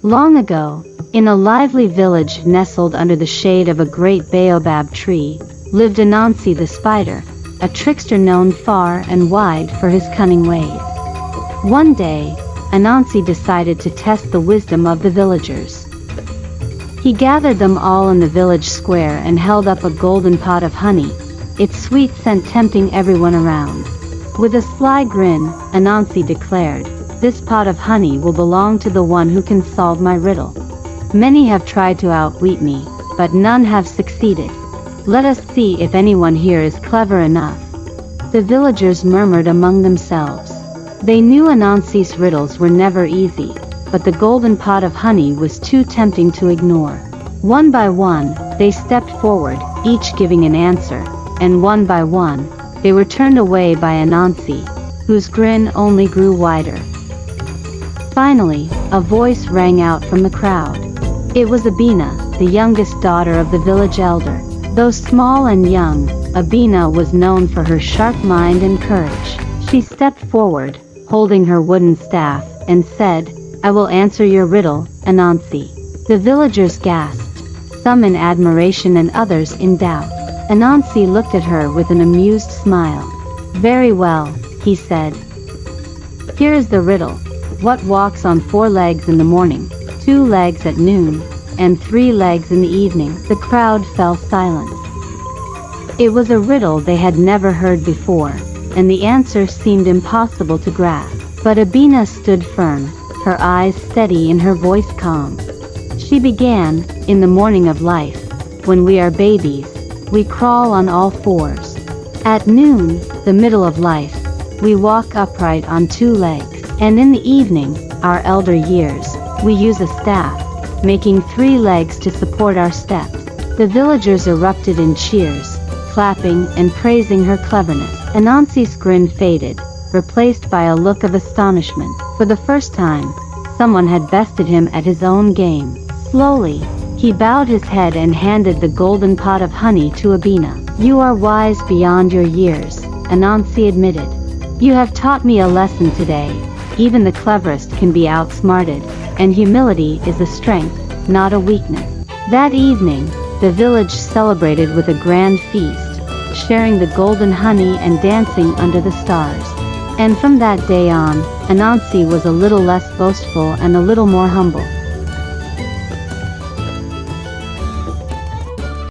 Long ago, in a lively village nestled under the shade of a great baobab tree, lived Anansi the spider, a trickster known far and wide for his cunning ways. One day, Anansi decided to test the wisdom of the villagers. He gathered them all in the village square and held up a golden pot of honey, its sweet scent tempting everyone around. With a sly grin, Anansi declared, "This pot of honey will belong to the one who can solve my riddle. Many have tried to outwit me, but none have succeeded. Let us see if anyone here is clever enough." The villagers murmured among themselves. They knew Anansi's riddles were never easy, but the golden pot of honey was too tempting to ignore. One by one, they stepped forward, each giving an answer, and one by one, they were turned away by Anansi, whose grin only grew wider. Finally, a voice rang out from the crowd. It was Abina, the youngest daughter of the village elder. Though small and young, Abina was known for her sharp mind and courage. She stepped forward, holding her wooden staff, and said, "I will answer your riddle, Anansi." The villagers gasped, some in admiration and others in doubt. Anansi looked at her with an amused smile. "Very well," he said. "Here is the riddle. What walks on 4 legs in the morning, 2 legs at noon, and 3 legs in the evening?" The crowd fell silent. It was a riddle they had never heard before, and the answer seemed impossible to grasp. But Abina stood firm, her eyes steady and her voice calm. She began, "In the morning of life, when we are babies, we crawl on all 4s. At noon, the middle of life, we walk upright on 2 legs. And in the evening, our elder years, we use a staff, making 3 legs to support our steps." The villagers erupted in cheers, clapping and praising her cleverness. Anansi's grin faded, replaced by a look of astonishment. For the first time, someone had bested him at his own game. Slowly, he bowed his head and handed the golden pot of honey to Abina. "You are wise beyond your years," Anansi admitted. "You have taught me a lesson today. Even the cleverest can be outsmarted, and humility is a strength, not a weakness." That evening, the village celebrated with a grand feast, sharing the golden honey and dancing under the stars. And from that day on, Anansi was a little less boastful and a little more humble.